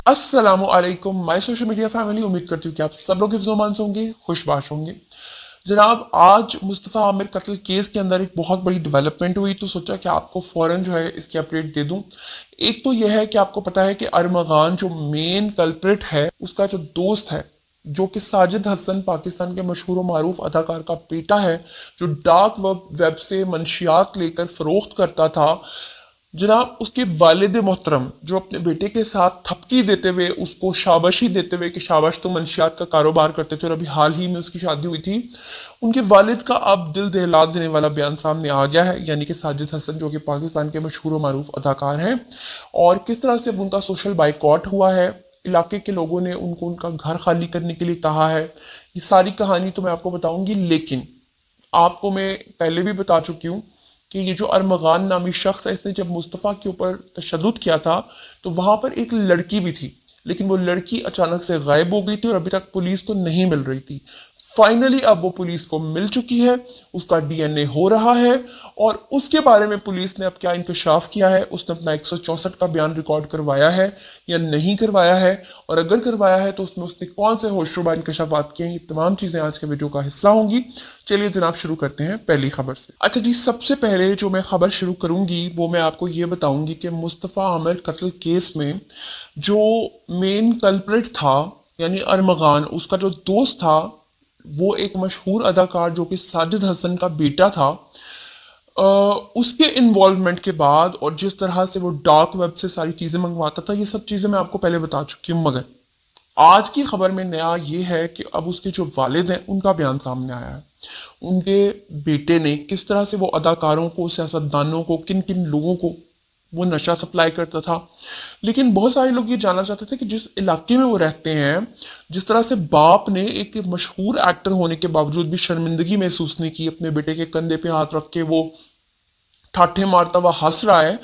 अस्सलाम वालेकुम my social media family. उम्मीद करती हूँ कि आप सब लोग हिफ्ज़-ओ-मान से होंगे, खुशबाश होंगे। जनाब, आज मुस्तफ़ा आमिर कत्ल केस के अंदर एक बहुत बड़ी डेवलपमेंट हुई, तो सोचा कि आपको फौरन जो है इसकी अपडेट दे दूं। एक तो यह है कि आपको पता है कि अरमगान जो मेन कल्प्रिट है, उसका जो दोस्त है, जो कि साजिद हसन, पाकिस्तान के मशहूर मारूफ अदाकार का बेटा है, जो डार्क वेब से मंशियात लेकर फरोख्त करता था। जनाब, उसके वालिद मोहतरम जो अपने बेटे के साथ थपकी देते हुए, उसको शाबाशी देते हुए कि शाबाश तुम मंशियात का कारोबार करते थे और अभी हाल ही में उसकी शादी हुई थी, उनके वालिद का अब दिल दहला देने वाला बयान सामने आ गया है। यानी कि साजिद हसन जो कि पाकिस्तान के मशहूर मारूफ अदाकार हैं, और किस तरह से उनका सोशल बाइकॉट हुआ है, इलाके के लोगों ने उनको उनका घर खाली करने के लिए कहा है। ये सारी कहानी तो मैं आपको बताऊंगी, लेकिन आपको मैं पहले भी बता चुकी हूँ कि ये जो अरमगान नामी शख्स है, इसने जब मुस्तफ़ा के ऊपर तशद्दुद किया था तो वहां पर एक लड़की भी थी, लेकिन वो लड़की अचानक से गायब हो गई थी और अभी तक पुलिस को नहीं मिल रही थी। फाइनली अब वो पुलिस को मिल चुकी है, उसका डीएनए हो रहा है, और उसके बारे में पुलिस ने अब क्या इंकशाफ किया है, उसने अपना 164 का बयान रिकॉर्ड करवाया है या नहीं करवाया है, और अगर करवाया है तो उसमें उसने कौन से होशरुबा इंकशाफात किए हैं, ये तमाम चीजें आज के वीडियो का हिस्सा होंगी। चलिए जनाब, शुरू करते हैं पहली खबर से। अच्छा जी, सबसे पहले जो मैं खबर शुरू करूंगी वो मैं आपको ये बताऊंगी कि मुस्तफ़ा आमिर कत्ल केस में जो मेन कल्प्रिट था, यानी अरमगान, उसका जो दोस्त था, वो एक मशहूर अदाकार जो कि साजिद हसन का बेटा था। उसके इन्वॉल्वमेंट के बाद और जिस तरह से वो डार्क वेब से सारी चीजें मंगवाता था, ये सब चीजें मैं आपको पहले बता चुकी हूँ। मगर आज की खबर में नया ये है कि अब उसके जो वालिद हैं उनका बयान सामने आया है। उनके बेटे ने किस तरह से वो अदाकारों को, सियासतदानों को, किन किन लोगों को वो नशा सप्लाई करता था। लेकिन बहुत सारे लोग ये जानना चाहते थे कि जिस इलाके में वो रहते हैं, जिस तरह से बाप ने एक मशहूर एक्टर होने के बावजूद भी शर्मिंदगी महसूस नहीं की, अपने बेटे के कंधे पे हाथ रख के वो ठाठे मारता हुआ हंस रहा है,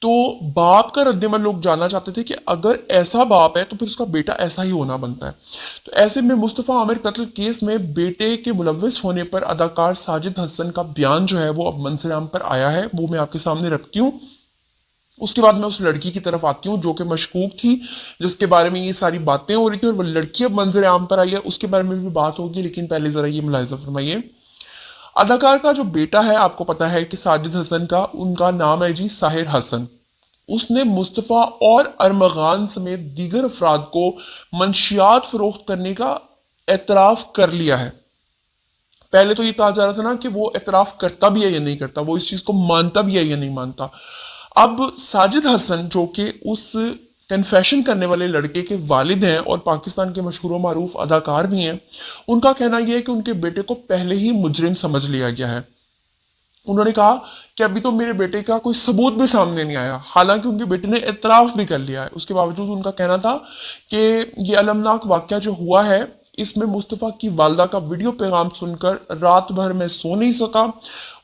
तो बाप का रद्देमल लोग जानना चाहते थे कि अगर ऐसा बाप है तो फिर उसका बेटा ऐसा ही होना बनता है। तो ऐसे में मुस्तफ़ा आमिर कत्ल केस में बेटे के मुलव्विस होने पर अदाकार साजिद हसन का बयान जो है वो अब मंसराम पर आया है, वो मैं आपके सामने रखती हूँ। उसके बाद मैं उस लड़की की तरफ आती हूँ जो कि मशकूक थी, जिसके बारे में ये सारी बातें हो रही थी, और वो लड़की अब मंजर आम पर आई है, उसके बारे में भी बात होगी। लेकिन पहले जरा ये मुलाहिजा फरमाइए, अदाकार का जो बेटा है, आपको पता है कि साजिद हसन का, उनका नाम है जी साहिर हसन। उसने मुस्तफ़ा और अरमगान समेत दीगर अफराद को मंशियात फरोख्त करने का एतराफ कर लिया है। पहले तो ये कहा जा रहा था ना कि वो एतराफ करता भी है या नहीं करता, वो इस चीज को मानता भी है या नहीं मानता। अब साजिद हसन जो कि उस कन्फेशन करने वाले लड़के के वालिद हैं और पाकिस्तान के मशहूर मारूफ अदाकार भी हैं, उनका कहना यह है कि उनके बेटे को पहले ही मुजरिम समझ लिया गया है। उन्होंने कहा कि अभी तो मेरे बेटे का कोई सबूत भी सामने नहीं आया, हालांकि उनके बेटे ने एतराफ भी कर लिया है। उसके बावजूद उनका कहना था कि ये अलमनाक वाकया जो हुआ है, इसमें मुस्तफ़ा की वालदा का वीडियो पैगाम सुनकर रात भर में सो नहीं सका।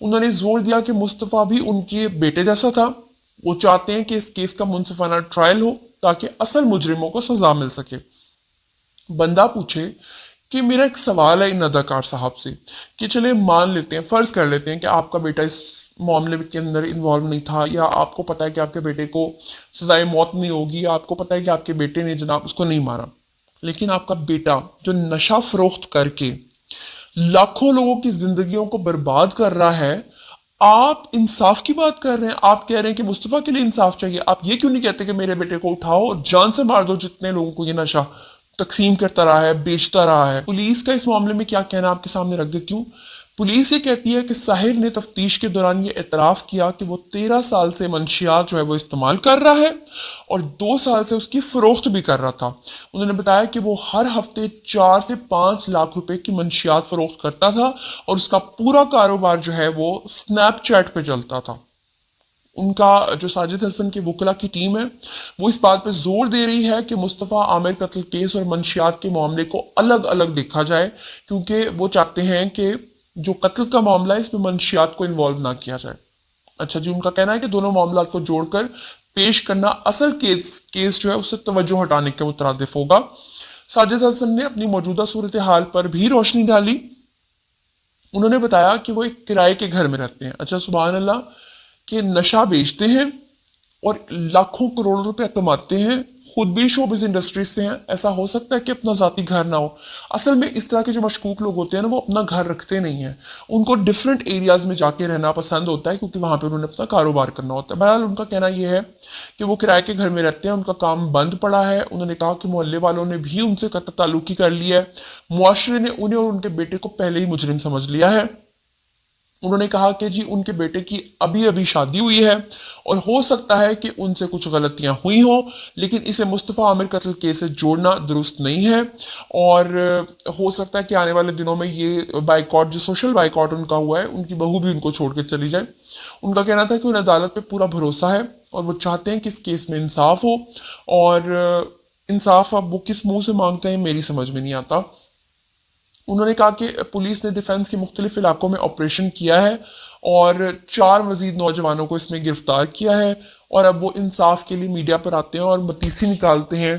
उन्होंने जोर दिया कि मुस्तफ़ा भी उनके बेटे जैसा था, वो चाहते हैं कि इस केस का मुनसिफाना ट्रायल हो ताकि असल मुजरिमों को सजा मिल सके। बंदा पूछे कि मेरा एक सवाल है इन अदाकार साहब से कि चले मान लेते हैं, फर्ज कर लेते हैं कि आपका बेटा इस मामले के अंदर इन्वॉल्व नहीं था, या आपको पता है कि आपके बेटे को सजाए मौत नहीं होगी, या आपको पता है कि आपके बेटे ने जनाब उसको नहीं मारा, लेकिन आपका बेटा जो नशा फरोख्त करके लाखों लोगों की जिंदगियों को बर्बाद कर रहा है, आप इंसाफ की बात कर रहे हैं, आप कह रहे हैं कि मुस्तफा के लिए इंसाफ चाहिए। आप ये क्यों नहीं कहते कि मेरे बेटे को उठाओ और जान से मार दो, जितने लोगों को ये नशा तकसीम करता रहा है, बेचता रहा है। पुलिस का इस मामले में क्या कहना आपके सामने रख देती हूँ। पुलिस ये कहती है कि साहिर ने तफ्तीश के दौरान ये एतराफ किया कि वो 13 साल से मंशियात जो है वो इस्तेमाल कर रहा है और 2 साल से उसकी फरोख्त भी कर रहा था। उन्होंने बताया कि वो हर हफ्ते 4 से 5 लाख रुपए की मंशियात फरोख्त करता था और उसका पूरा कारोबार जो है वो स्नैपचैट पे चलता था। उनका जो साजिद हसन की वकला की टीम है, वो इस बात पे जोर दे रही है कि मुस्तफ़ा आमिर कत्ल केस और मंशियात के मामले को अलग अलग देखा जाए, क्योंकि वो चाहते हैं कि जो कत्ल का मामला है इसमें मंशियात को इन्वॉल्व ना किया जाए। अच्छा जी, उनका कहना है कि दोनों मामला को जोड़कर पेश करना असल केस जो है उससे तवज्जो हटाने के मुतरादिफ होगा। साजिद हसन ने अपनी मौजूदा सूरत हाल पर भी रोशनी डाली। उन्होंने बताया कि वो एक किराए के घर में रहते हैं। अच्छा, सुभान अल्लाह, कि नशा बेचते हैं और लाखों करोड़ों रुपए कमाते हैं, खुद भी शोबिज़ इंडस्ट्री से हैं, ऐसा हो सकता है कि अपना ज़ाती घर ना हो। असल में इस तरह के जो मशकूक लोग होते हैं ना, वो अपना घर रखते नहीं हैं, उनको डिफरेंट एरियाज़ में जाके रहना पसंद होता है, क्योंकि वहाँ पे उन्होंने अपना कारोबार करना होता है। बहरहाल उनका कहना यह है कि वो किराए के घर में रहते हैं, उनका काम बंद पड़ा है। उन्होंने कहा कि मोहल्ले वालों ने भी उनसे कत्ल ताल्लुकी कर लिया है, मुआशरे ने उन्हें और उनके बेटे को पहले ही मुजरिम समझ लिया है। उन्होंने कहा कि जी उनके बेटे की अभी अभी शादी हुई है और हो सकता है कि उनसे कुछ गलतियां हुई हों, लेकिन इसे मुस्तफ़ा आमिर कत्ल केस से जोड़ना दुरुस्त नहीं है। और हो सकता है कि आने वाले दिनों में ये बाइकॉट, जो सोशल बाइकॉट उनका हुआ है, उनकी बहू भी उनको छोड़ के चली जाए। उनका कहना था कि उन्हें अदालत पे पूरा भरोसा है और वो चाहते हैं कि इस केस में इंसाफ हो। और इंसाफ अब वो किस मुंह से मांगते हैं मेरी समझ में नहीं आता। उन्होंने कहा कि पुलिस ने डिफेंस के मुख्तलिफ इलाकों में ऑपरेशन किया है और 4 मजीद नौजवानों को इसमें गिरफ्तार किया है। और अब वो इंसाफ के लिए मीडिया पर आते हैं और मतीसी निकालते हैं,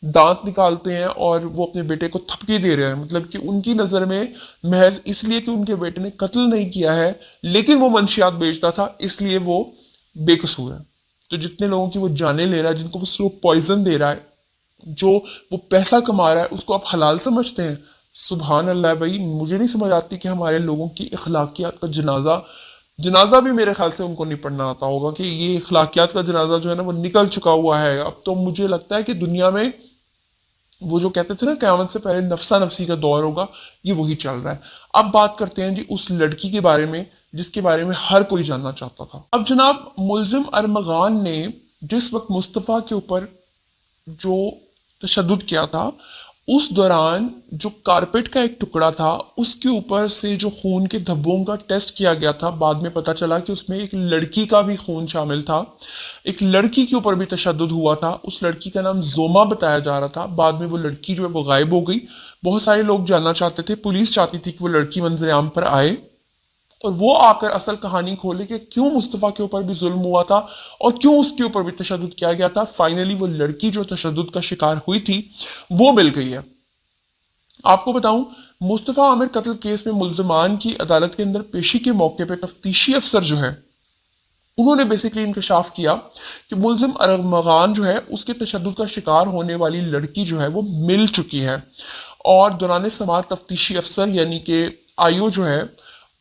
दांत निकालते हैं और वो अपने बेटे को थपकी दे रहे हैं। मतलब कि उनकी नज़र में महज इसलिए कि उनके बेटे ने कत्ल नहीं किया है, लेकिन वो मंशियात बेचता था, इसलिए वो बेकसूर है। तो जितने लोगों की वो जाने ले रहा है, जिनको वो स्लो पॉइजन दे रहा है, जो वो पैसा कमा रहा है, उसको आप हलाल समझते हैं? सुभान अल्लाह भाई, मुझे नहीं समझ आती कि हमारे लोगों की इखलाकियात का जनाजा भी मेरे ख्याल से उनको नहीं पढ़ना आता होगा कि ये इखलाकियात का जनाजा जो है ना वो निकल चुका हुआ है। अब तो मुझे लगता है कि दुनिया में वो जो कहते थे ना क़यामत से पहले नफसा नफसी का दौर होगा, ये वही चल रहा है। अब बात करते हैं जी उस लड़की के बारे में जिसके बारे में हर कोई जानना चाहता था। अब जनाब, मुलजिम अरमगान ने जिस वक्त मुस्तफ़ा के ऊपर जो तशद्दुद किया था, उस दौरान जो कारपेट का एक टुकड़ा था उसके ऊपर से जो खून के धब्बों का टेस्ट किया गया था, बाद में पता चला कि उसमें एक लड़की का भी खून शामिल था। एक लड़की के ऊपर भी तशद्दुद हुआ था। उस लड़की का नाम जोमा बताया जा रहा था। बाद में वो लड़की जो है वो गायब हो गई। बहुत सारे लोग जानना चाहते थे, पुलिस चाहती थी कि वो लड़की मंजर आम पर आए और वो आकर असल कहानी खोले कि क्यों मुस्तफ़ा के ऊपर भी जुल्म हुआ था और क्यों उसके ऊपर भी तशद्दुद किया गया था। फाइनली वो लड़की जो तशद्दुद का शिकार हुई थी वो मिल गई है। आपको बताऊं, मुस्तफ़ा आमिर कत्ल केस में मुल्जिमान की अदालत के अंदर पेशी के मौके पर तफ्तीशी अफसर जो है उन्होंने बेसिकली इंकशाफ किया कि मुल्जिम अरमगान जो है उसके तशद्दुद का शिकार होने वाली लड़की जो है वो मिल चुकी है। और दौरान समात तफ्तीशी अफसर यानी कि आईओ जो है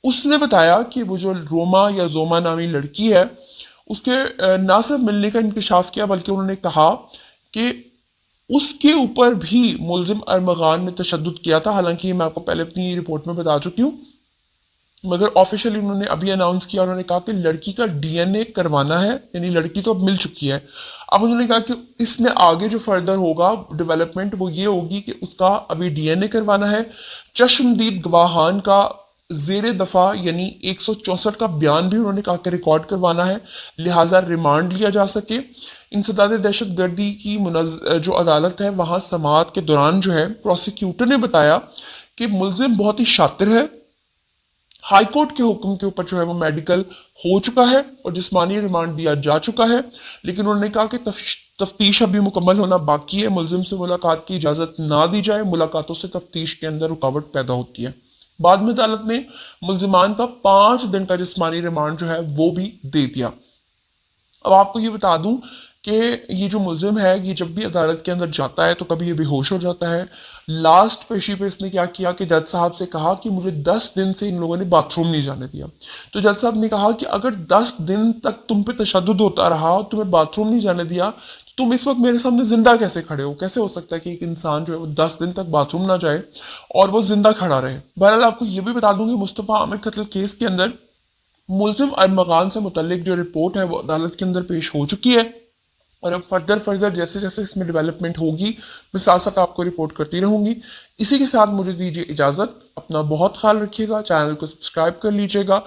उसने बताया कि वो जो रोमा या जोमा नामी लड़की है उसके ना सिर्फ मिलने का इंकशाफ किया, बल्कि उन्होंने कहा कि उसके ऊपर भी मुल्जिम अरमगान ने तशद्दुद किया था। हालांकि मैं आपको पहले अपनी रिपोर्ट में बता चुकी हूँ, मगर ऑफिशियली उन्होंने अभी अनाउंस किया। उन्होंने कहा कि लड़की का डीएनए करवाना है, यानी लड़की तो अब मिल चुकी है। अब उन्होंने कहा कि इसमें आगे जो फर्दर होगा डेवलपमेंट वो ये होगी कि उसका अभी डीएनए करवाना है। चश्मदीद गवाहान का जेर दफा यानी 164 का बयान भी उन्होंने कहा कि रिकॉर्ड करवाना है, लिहाजा रिमांड लिया जा सके। इंसदाद दहशत गर्दी की जो अदालत है वहां समाअत के दौरान जो है प्रोसिक्यूटर ने बताया कि मुल्जिम बहुत ही शातिर है। हाई कोर्ट के हुक्म के ऊपर जो है वो मेडिकल हो चुका है और जिस्मानी रिमांड दिया जा चुका है, लेकिन उन्होंने कहा कि तफ्तीश अभी मुकम्मल होना बाकी है। मुल्जिम से मुलाकात की इजाजत ना दी जाए, मुलाकातों से तफ्तीश के अंदर रुकावट पैदा होती है। बाद में अदालत ने मुल्जिमान का 5 दिन का जिस्मानी रिमांड जो है वो भी दे दिया। अब आपको ये बता दूं कि ये जो मुल्जिम है ये जब भी अदालत के अंदर जाता है तो कभी ये बेहोश हो जाता है। लास्ट पेशी पे इसने क्या किया कि जज साहब से कहा कि मुझे 10 दिन से इन लोगों ने बाथरूम नहीं जाने दिया। तो जज साहब ने कहा कि अगर 10 दिन तक तुम पे तशद्दुद होता रहा और तुम्हें बाथरूम नहीं जाने दिया तो तुम इस वक्त मेरे सामने जिंदा कैसे खड़े हो? कैसे हो सकता है कि एक इंसान जो है वो 10 दिन तक बाथरूम ना जाए और वो जिंदा खड़ा रहे? बहरहाल आपको ये भी बता दूंगी मुस्तफ़ा आमिर कत्ल केस के अंदर मुल्जिम अरमगान से मुतल्लिक जो रिपोर्ट है वो अदालत के अंदर पेश हो चुकी है और अब फर्दर जैसे जैसे इसमें डेवलपमेंट होगी मैं साथ साथ आपको रिपोर्ट करती रहूंगी। इसी के साथ मुझे दीजिए इजाजत। अपना बहुत ख्याल रखिएगा, चैनल को सब्सक्राइब कर लीजिएगा।